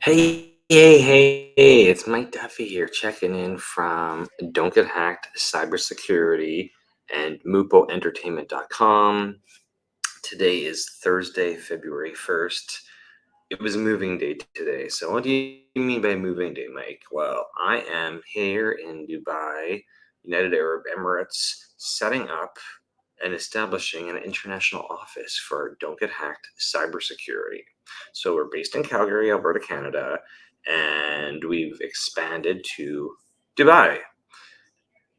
Hey, it's Mike Duffy here checking in from Don't Get Hacked, Cybersecurity, and MupoEntertainment.com. Today is Thursday, February 1st. It was moving day today. So, what do you mean by moving day, Mike? Well, I am here in Dubai, United Arab Emirates, setting up and establishing an international office for Don't Get Hacked Cybersecurity. So we're based in Calgary, Alberta, Canada, and we've expanded to Dubai.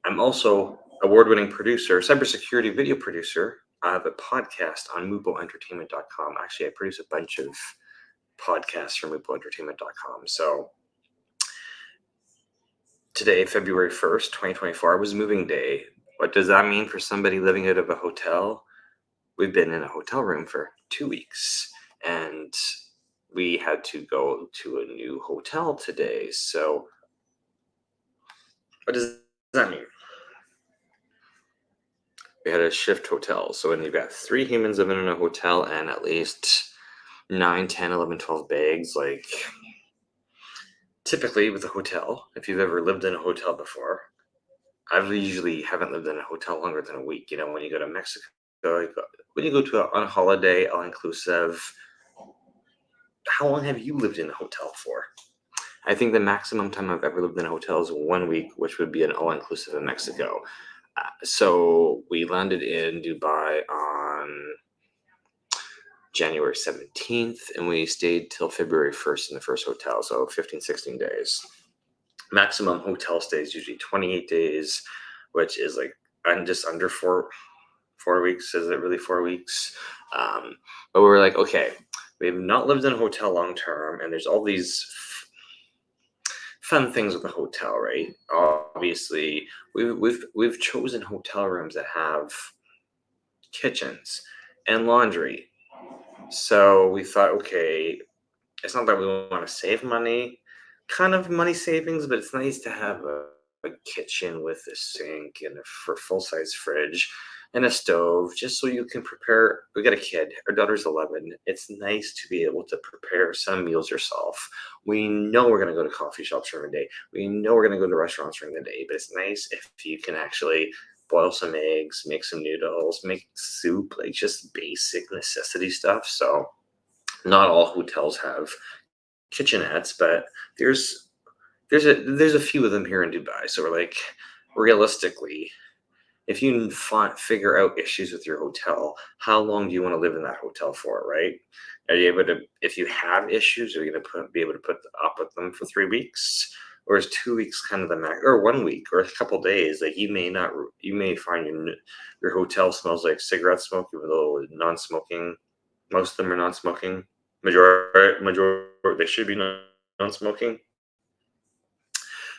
I'm also award-winning producer, cybersecurity video producer. I have a podcast on MupoEntertainment.com. Actually, I produce a bunch of podcasts for MupoEntertainment.com. So today, February 1st, 2024, was moving day. What does that mean for somebody living out of a hotel? We've been in a hotel room for 2 weeks, and we had to go to a new hotel today. So what does that mean? We had a shift hotel. So when you've got 3 humans living in a hotel and at least 9, 10, 11, 12 bags, like typically with a hotel, if you've ever lived in a hotel before, I usually haven't lived in a hotel longer than a week. When you go to Mexico, when you go to on a holiday, all inclusive, how long have you lived in a hotel for? I think the maximum time I've ever lived in a hotel is 1 week, which would be an all-inclusive in Mexico. So we landed in Dubai on January 17th, and we stayed till February 1st in the first hotel, so 15, 16 days. Maximum hotel stay is usually 28 days, which is like just under 4 weeks. Is it really 4 weeks? But we were like, okay, we've not lived in a hotel long term, and there's all these fun things with the hotel, right? Obviously, we've chosen hotel rooms that have kitchens and laundry. So we thought, okay, it's not that we want to save money, kind of money savings, but it's nice to have a kitchen with a sink and a full-size fridge and a stove, just so you can prepare. We got a kid, our daughter's 11. It's nice to be able to prepare some meals yourself. We know we're going to go to coffee shops during the day. We know we're going to go to restaurants during the day, but it's nice if you can actually boil some eggs, make some noodles, make soup, like just basic necessity stuff. So not all hotels have kitchenettes, but there's a few of them here in Dubai. So we're like, realistically, if you figure out issues with your hotel, how long do you want to live in that hotel for, right? Are you able to, if you have issues, are you going to be able to put up with them for 3 weeks? Or is 2 weeks kind of the max, or 1 week, or a couple days? Like you may find your hotel smells like cigarette smoke, even though non-smoking. Most of them are non-smoking. Majority, they should be non-smoking.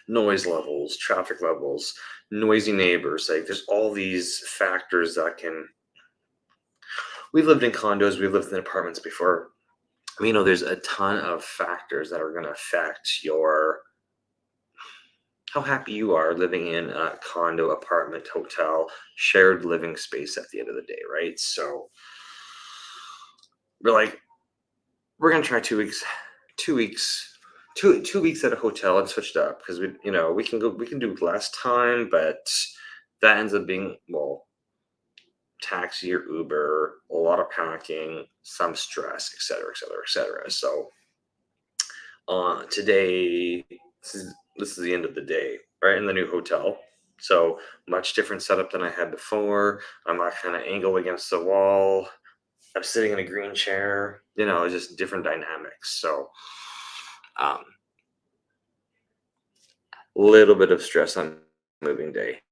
Noise levels, traffic levels, noisy neighbors. Like there's all these factors that can. We've lived in condos, we've lived in apartments before. There's a ton of factors that are going to affect how happy you are living in a condo, apartment, hotel, shared living space at the end of the day, right? So we're like, we're gonna try 2 weeks, 2 weeks, 2 weeks at a hotel and switched up because we can do less time, but that ends up being, well, taxi or Uber, a lot of packing, some stress, etc. So today, this is the end of the day, right, in the new hotel. So much different setup than I had before. I'm not kind of angled against the wall. I'm sitting in a green chair. Just different dynamics. So a little bit of stress on moving day.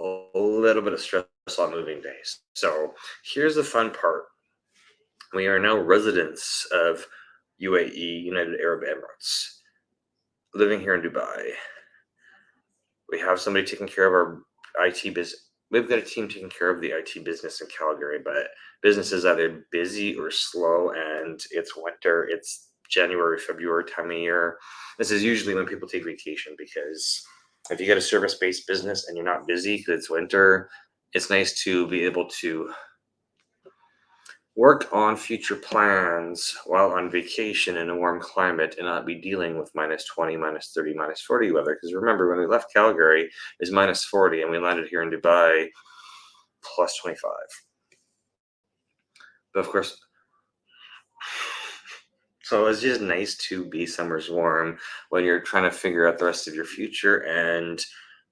A little bit of stress on moving days. So here's the fun part. We are now residents of UAE, United Arab Emirates, living here in Dubai. We have somebody taking care of our IT business. We've got a team taking care of the IT business in Calgary, but business is either busy or slow, and it's winter. It's January, February time of year. This is usually when people take vacation, because if you get a service-based business and you're not busy because it's winter, it's nice to be able to work on future plans while on vacation in a warm climate and not be dealing with minus 20, minus 30, minus 40 weather. Because remember, when we left Calgary, it was minus 40, and we landed here in Dubai plus 25. But of course, so it's just nice to be somewhere warm when you're trying to figure out the rest of your future and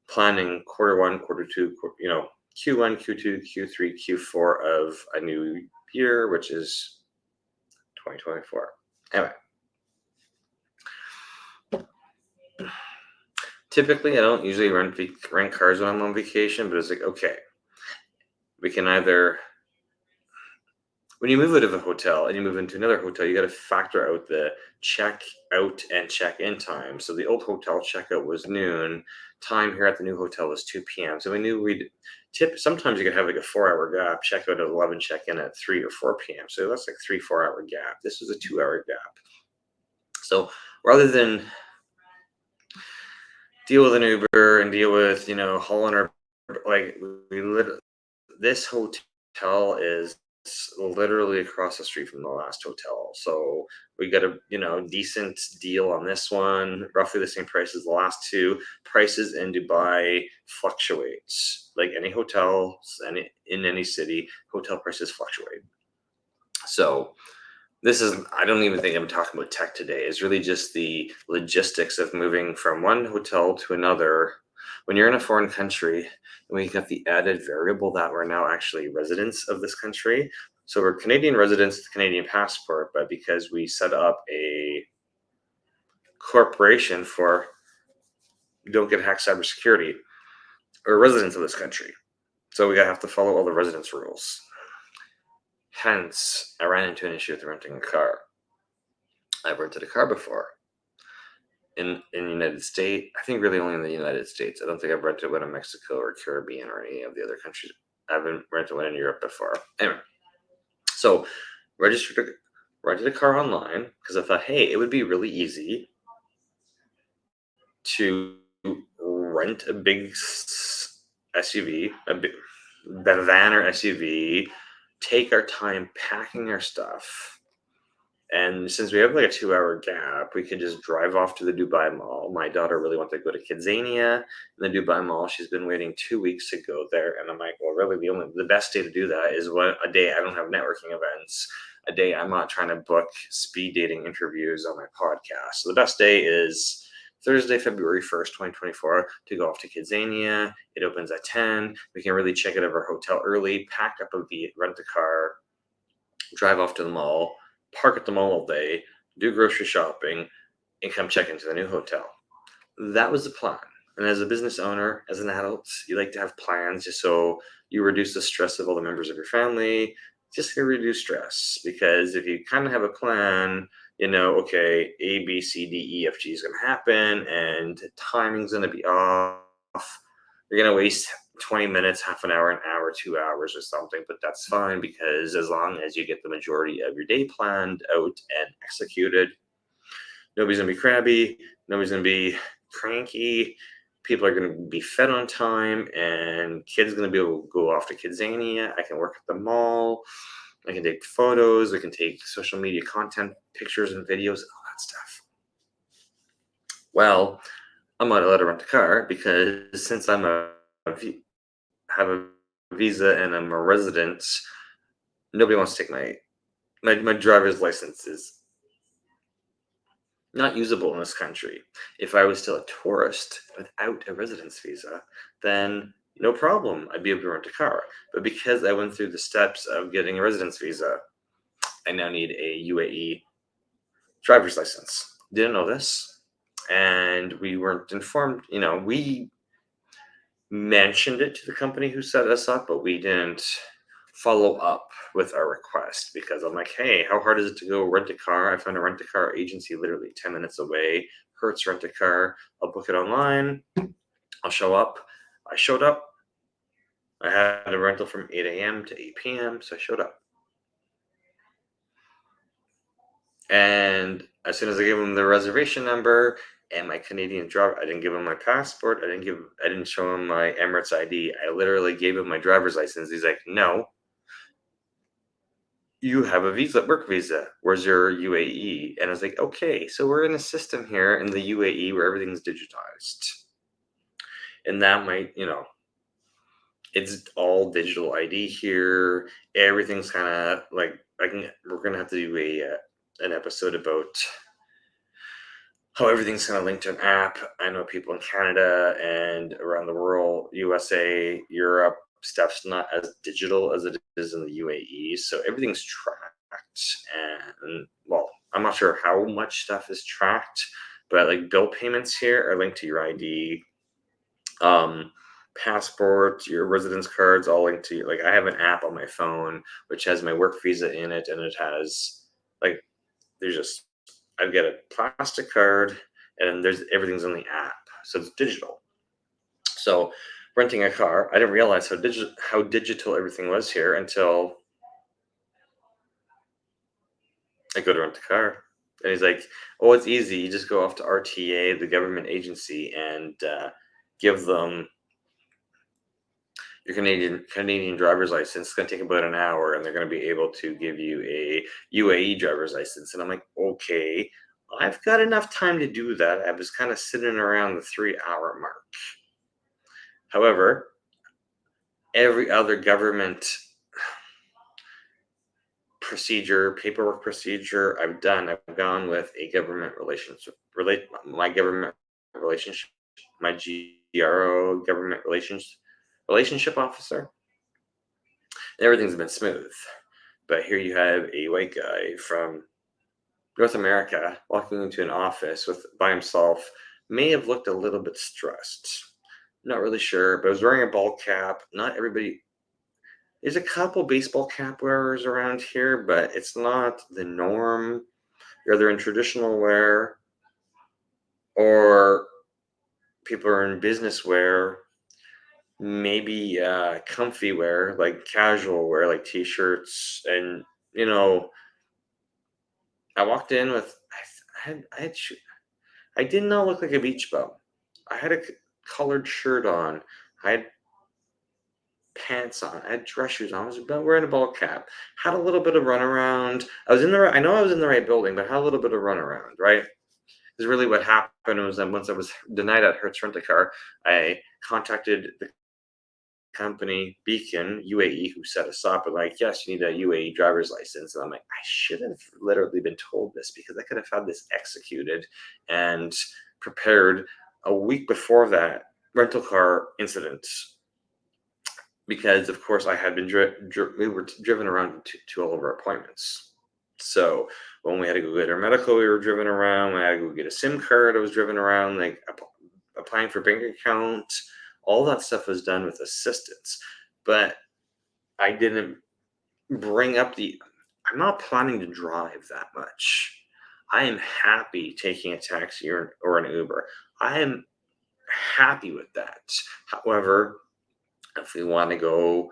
planning quarter one, quarter two, Q1, Q2, Q3, Q4 of a new year, which is 2024. Anyway, typically I don't usually rent cars when I'm on vacation, but it's like, okay, we can either, when you move out of a hotel and you move into another hotel, you got to factor out the check out and check in time. So the old hotel checkout was noon. Time here at the new hotel was 2 p.m. So we knew we'd sometimes you could have like a 4-hour gap, check out at 11, check in at 3 or 4 p.m. So that's like 3-4 hour gap. This was a 2-hour gap. So rather than deal with an Uber and deal with, hauling our, this hotel is literally across the street from the last hotel. So we got a, decent deal on this one, roughly the same price as the last two. Prices in Dubai fluctuates. Like any hotel in any city, hotel prices fluctuate. So I don't even think I'm talking about tech today. It's really just the logistics of moving from one hotel to another. When you're in a foreign country, and we got the added variable that we're now actually residents of this country. So we're Canadian residents with Canadian passport, but because we set up a corporation for DontGetHacked Cybersecurity, we're residents of this country. So we gotta have to follow all the residence rules. Hence, I ran into an issue with renting a car. I've rented a car before in the United States. I think really only in the United States. I don't think I've rented one in Mexico or Caribbean or any of the other countries. I haven't rented one in Europe before. Anyway, so rented a car online because I thought, hey, it would be really easy to rent a big SUV, a van or SUV, take our time packing our stuff. And since we have like a 2-hour gap, we could just drive off to the Dubai Mall. My daughter really wanted to go to Kidzania in the Dubai Mall. She's been waiting 2 weeks to go there. And I'm like, well, really the best day to do that is a day I don't have networking events, a day I'm not trying to book speed dating interviews on my podcast. So the best day is Thursday, February 1st, 2024, to go off to Kidzania. It opens at 10. We can really check out of our hotel early, pack up rent a car, drive off to the mall, park at the mall all day, do grocery shopping, and come check into the new hotel. That was the plan. And as a business owner, as an adult, you like to have plans just so you reduce the stress of all the members of your family, just to reduce stress. Because if you kind of have a plan, okay, A, B, C, D, E, F, G is going to happen, and timing's going to be off. You're going to waste 20 minutes, half an hour, 2 hours or something, but that's fine because as long as you get the majority of your day planned out and executed, nobody's going to be crabby, nobody's going to be cranky, people are going to be fed on time, and kids are going to be able to go off to Kidzania. I can work at the mall, I can take photos, we can take social media content, pictures and videos, all that stuff. Well, I'm not allowed to rent a car because since have a visa and I'm a resident, nobody wants to take my driver's license is not usable in this country. If I was still a tourist without a residence visa, then no problem, I'd be able to rent a car. But because I went through the steps of getting a residence visa, I now need a UAE driver's license. Didn't know this, and we weren't informed. We mentioned it to the company who set us up, but we didn't follow up with our request because I'm like, hey, how hard is it to go rent a car? I found a rent a car agency literally 10 minutes away. Hertz Rent a Car. I'll book it online. I'll show up. I showed up. I had a rental from 8 a.m. to 8 p.m. So I showed up. And as soon as I gave him the reservation number and my Canadian driver, I didn't give him my passport. I didn't show him my Emirates ID. I literally gave him my driver's license. He's like, no. you have a visa, work visa. Where's your UAE? And I was like, okay, so we're in a system here in the UAE where everything's digitized. And that might, it's all digital ID here. Everything's kind of like we're gonna have to do an episode about how everything's kind of linked to an app. I know people in Canada and around the world, USA, Europe, stuff's not as digital as it is in the UAE. So everything's tracked. And well, I'm not sure how much stuff is tracked, but like bill payments here are linked to your ID. Passport, your residence cards, all linked to like I have an app on my phone which has my work visa in it, and it has like there's just I get a plastic card, and there's everything's on the app, so it's digital. So renting a car, I didn't realize how digital everything was here until I go to rent a car, and he's like, "Oh, it's easy. You just go off to RTA, the government agency, and give them your Canadian driver's license. It's going to take about an hour, and they're going to be able to give you a UAE driver's license." And I'm like, okay, I've got enough time to do that. I was kind of sitting around the 3 hour mark. However, every other government paperwork procedure I've done, I've gone with a government my government relationship, my GRO government relationship officer. Everything's been smooth. But here you have a white guy from North America walking into an office by himself, may have looked a little bit stressed. Not really sure, but was wearing a ball cap. Not everybody. There's a couple baseball cap wearers around here, but it's not the norm. You're either in traditional wear or people are in business wear, maybe comfy wear, like casual wear, like t-shirts. And, you know, I walked in with, I did not look like a beach bum. I had a colored shirt on. I had pants on. I had dress shoes on. I was wearing a ball cap. Had a little bit of runaround. I know I was in the right building, but I had a little bit of runaround, right? Because really what happened was that once I was denied at Hertz Rent a Car, I contacted the company Beacon UAE who set us up and like, yes, you need a UAE driver's license. And I'm like, I should have literally been told this because I could have had this executed and prepared a week before that rental car incident. Because of course I had been we were driven around to all of our appointments. So when we had to go get our medical, we were driven around. When I had to go get a SIM card, I was driven around. Like applying for bank account, all that stuff was done with assistance. But I didn't bring up I'm not planning to drive that much. I am happy taking a taxi or an Uber. I am happy with that. However, if we want to go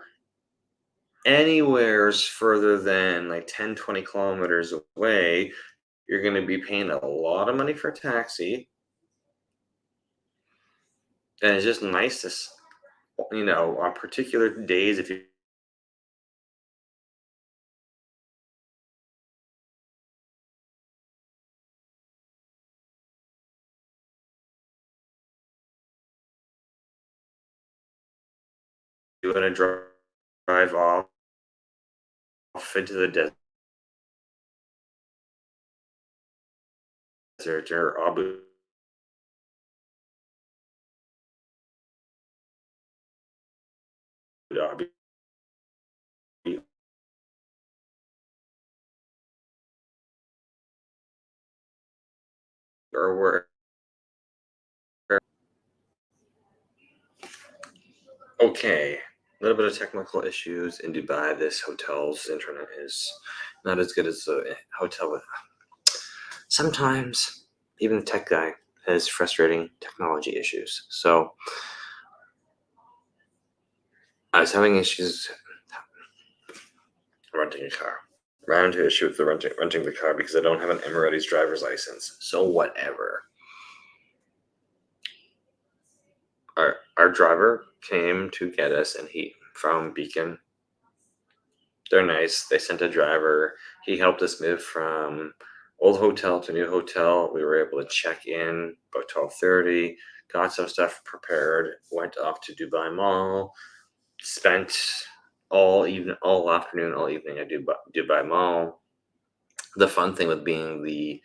anywhere further than like 10, 20 kilometers away, you're going to be paying a lot of money for a taxi. And it's just nice to, on particular days, if you want to drive off into the desert or Abu Dhabi or where. Okay, a little bit of technical issues in Dubai. This hotel's internet is not as good as a hotel with. Sometimes even the tech guy has frustrating technology issues. So I was having issues renting a car. Ran into an issue with the renting the car because I don't have an Emirates driver's license. So whatever. Our driver came to get us, and he from Beacon, They're nice. They sent a driver. He helped us move from old hotel to new hotel. We were able to check in about 12:30, got some stuff prepared, went off to Dubai Mall, spent all afternoon, all evening at Dubai Mall. The fun thing with being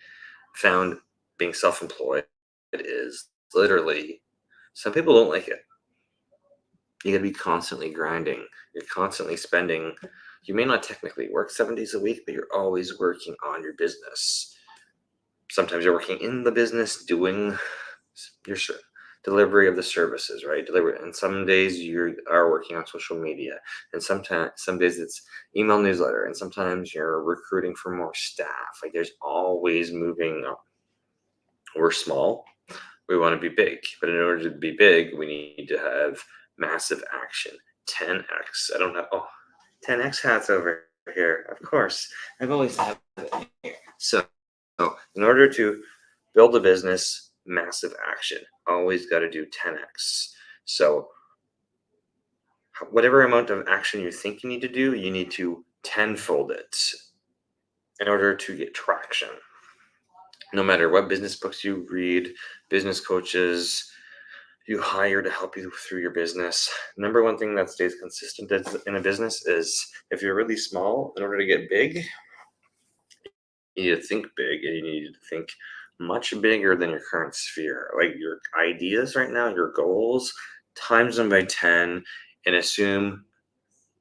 self-employed is literally some people don't like it. You gotta be constantly grinding. You're constantly spending. You may not technically work 7 days a week, but you're always working on your business. Sometimes you're working in the business doing your delivery of the services, right? Delivery, and some days you are working on social media, and some days it's email newsletter, and sometimes you're recruiting for more staff. Like there's always moving up. We're small. We want to be big, but in order to be big, we need to have massive action. 10x. I don't know. Oh, 10x hats over here. Of course, I've always had it here. So, in order to build a business, massive action. Always got to do 10x. So, whatever amount of action you think you need to do, you need to tenfold it in order to get traction. No matter what business books you read, business coaches you hire to help you through your business, number one thing that stays consistent in a business is if you're really small, in order to get big, you need to think big, and you need to think much bigger than your current sphere. Like your ideas right now, your goals, times them by 10 and assume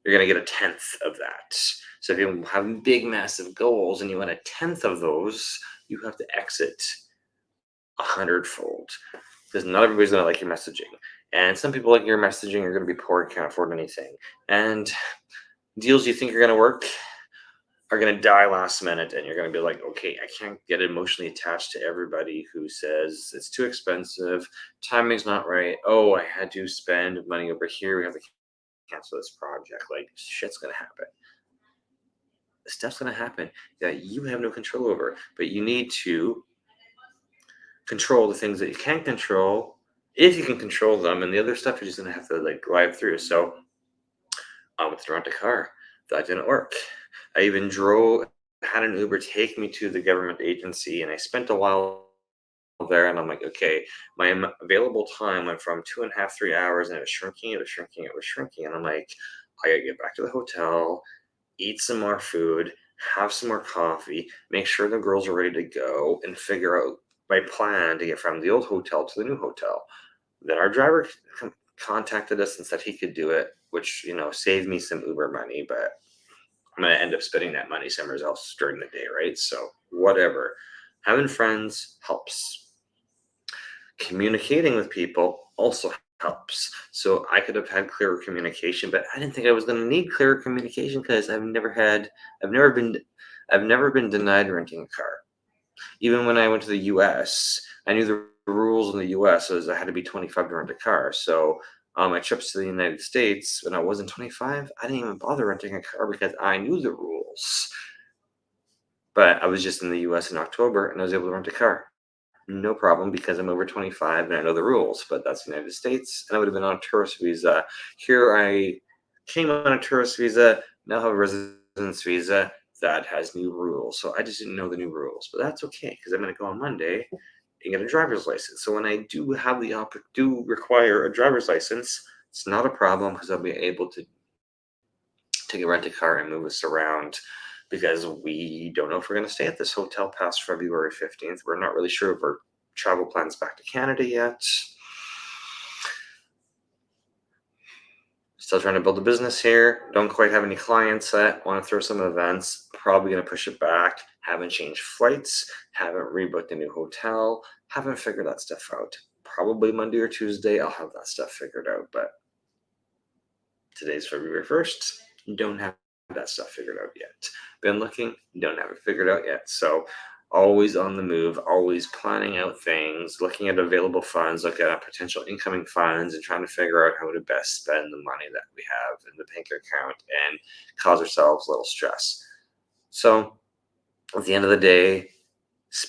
you're going to get a tenth of that. So if you have big, massive goals and you want a tenth of those, you have to exit 100-fold, because not everybody's going to like your messaging. And some people like your messaging are going to be poor and can't afford anything. And deals you think are going to work are going to die last minute, and you're going to be like, okay, I can't get emotionally attached to everybody who says it's too expensive, timing's not right, oh, I had to spend money over here, we have to cancel this project. Like, shit's going to happen. Stuff's going to happen that you have no control over, but you need to control the things that you can't control if you can control them, and the other stuff you're just going to have to like drive through. So with the rent a car, that didn't work. I even had an Uber take me to the government agency, and I spent a while there, and I'm like, okay, my available time went from 2.5, 3 hours, and it was shrinking, and I'm like, I gotta get back to the hotel, eat some more food, have some more coffee, make sure the girls are ready to go, and figure out my plan to get from the old hotel to the new hotel. Then our driver contacted us and said he could do it, which saved me some Uber money, but I'm going to end up spending that money somewhere else during the day, right? So whatever. Having friends helps. Communicating with people also helps. So I could have had clearer communication, but I didn't think I was going to need clearer communication because I've never been denied renting a car. Even when I went to the US, I knew the rules in the US was I had to be 25 to rent a car. So on my trips to the United States, when I wasn't 25, I didn't even bother renting a car because I knew the rules. But I was just in the US in October and I was able to rent a car. No problem, because I'm over 25 and I know the rules, but that's the United States, and I would have been on a tourist visa. Here I came on a tourist visa, now have a residence visa that has new rules. So I just didn't know the new rules, but that's okay because I'm going to go on Monday and get a driver's license. So when I do require a driver's license, it's not a problem because I'll be able to take a rent a car and move us around, because we don't know if we're going to stay at this hotel past February 15th. We're not really sure of our travel plans back to Canada yet. Still trying to build a business here. Don't quite have any clients yet. Want to throw some events. Probably going to push it back. Haven't changed flights. Haven't rebooked a new hotel. Haven't figured that stuff out. Probably Monday or Tuesday I'll have that stuff figured out. But today's February 1st. Don't have that stuff figured out yet. Been looking, don't have it figured out yet. So always on the move, always planning out things, looking at available funds, looking at potential incoming funds, and trying to figure out how to best spend the money that we have in the bank account and cause ourselves a little stress. So at the end of the day,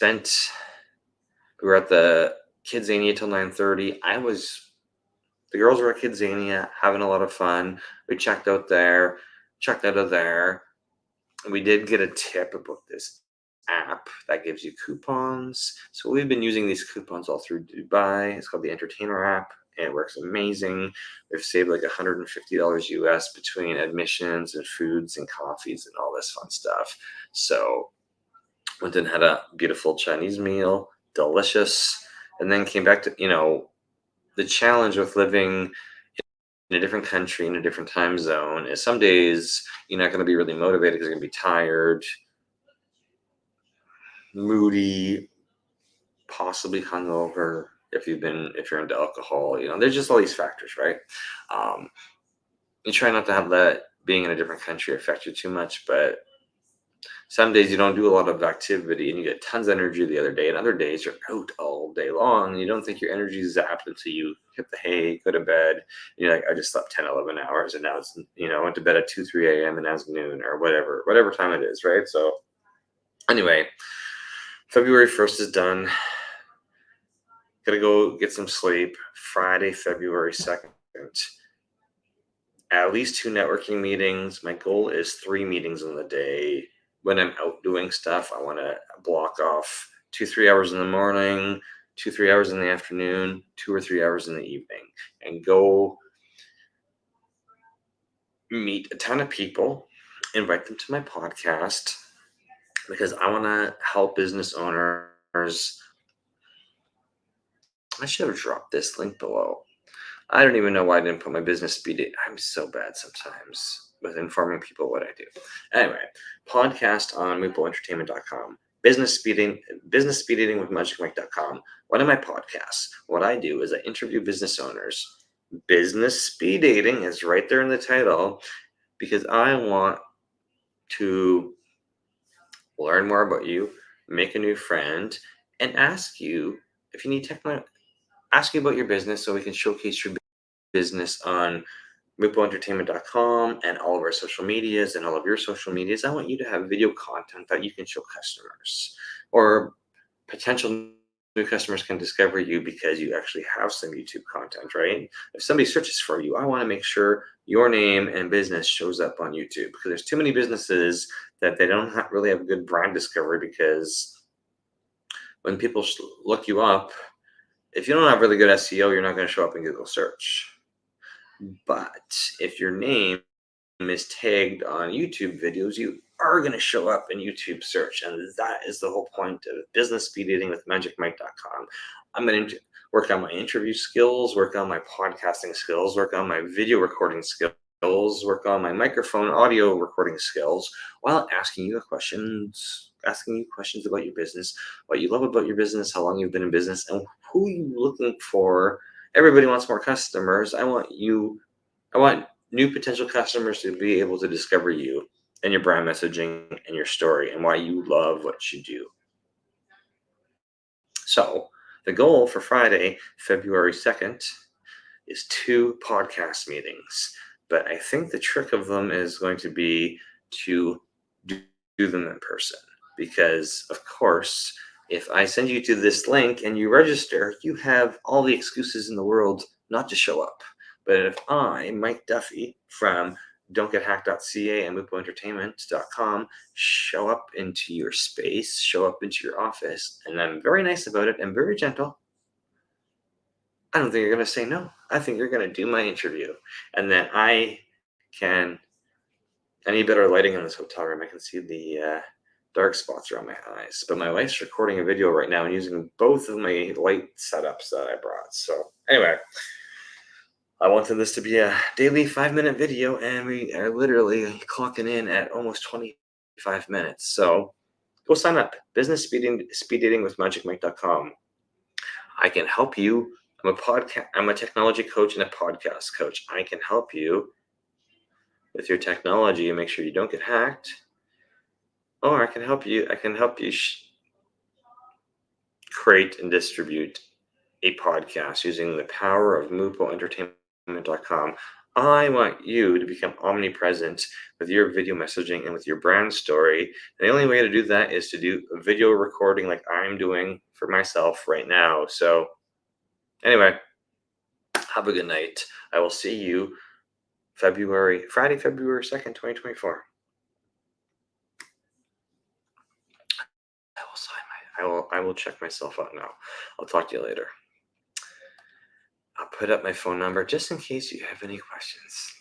we were at the Kidzania till 9:30. The girls were at Kidzania having a lot of fun. We checked out there, checked out of there. We did get a tip about this app that gives you coupons. So we've been using these coupons all through Dubai. It's called the Entertainer app, and it works amazing. We've saved like $150 US between admissions and foods and coffees and all this fun stuff. So went and had a beautiful Chinese meal, delicious, and then came back to, the challenge with living in a different country, in a different time zone, is some days you're not going to be really motivated because you're going to be tired, moody, possibly hungover if you're into alcohol. There's just all these factors, right? You try not to have that being in a different country affect you too much, but some days you don't do a lot of activity and you get tons of energy the other day, and other days you're out all day long and you don't think your energy is zapped until you hit the hay, go to bed, and you're like, I just slept 10, 11 hours and now it's, I went to bed at 2, 3 a.m. and now it's noon or whatever time it is, right? So anyway, February 1st is done. Gotta go get some sleep. Friday, February 2nd. At least 2 networking meetings. My goal is 3 meetings in the day. When I'm out doing stuff, I want to block off 2-3 hours in the morning, 2-3 hours in the afternoon, 2 or 3 hours in the evening, and go meet a ton of people, invite them to my podcast, because I want to help business owners. I should have dropped this link below. I don't even know why I didn't put my business speed date. I'm so bad sometimes with informing people what I do. Anyway, podcast on mupoentertainment.com. Business speed dating with magicmike.com. One of my podcasts, what I do is I interview business owners. Business speed dating is right there in the title because I want to learn more about you, make a new friend, and ask you if you need ask you about your business so we can showcase your business on mupoentertainment.com and all of our social medias and all of your social medias. I want you to have video content that you can show customers, or potential new customers can discover you because you actually have some YouTube content, right? If somebody searches for you, I want to make sure your name and business shows up on YouTube, because there's too many businesses that they don't really have good brand discovery, because when people look you up, if you don't have really good SEO, you're not going to show up in Google search. But if your name is tagged on YouTube videos, you are going to show up in YouTube search. And that is the whole point of business speed dating with magicmike.com. I'm going to work on my interview skills, work on my podcasting skills, work on my video recording skills, work on my microphone audio recording skills, while asking you questions about your business, what you love about your business, how long you've been in business, and who you're looking for. Everybody wants more customers. I want new potential customers to be able to discover you and your brand messaging and your story and why you love what you do. So the goal for Friday, February 2nd, is 2 podcast meetings. But I think the trick of them is going to be to do them in person. Because, of course, if I send you to this link and you register, you have all the excuses in the world not to show up. But if I, Mike Duffy, from DontGetHacked.ca and MupoEntertainment.com, show up into your space, show up into your office, and I'm very nice about it and very gentle, I don't think you're going to say no. I think you're going to do my interview. And then I need better lighting in this hotel room. I can see the dark spots around my eyes. But my wife's recording a video right now and using both of my light setups that I brought. So anyway, I wanted this to be a daily 5-minute video, and we are literally clocking in at almost 25 minutes. So go sign up. Business speed dating with magicmike.com. I can help you. I'm a technology coach and a podcast coach. I can help you with your technology and make sure you don't get hacked. Or I can help you create and distribute a podcast using the power of MupoEntertainment.com. I want you to become omnipresent with your video messaging and with your brand story. And the only way to do that is to do a video recording like I'm doing for myself right now. So anyway, have a good night. I will see you Friday, February 2nd, 2024. I will check myself out now. I'll talk to you later. I'll put up my phone number just in case you have any questions.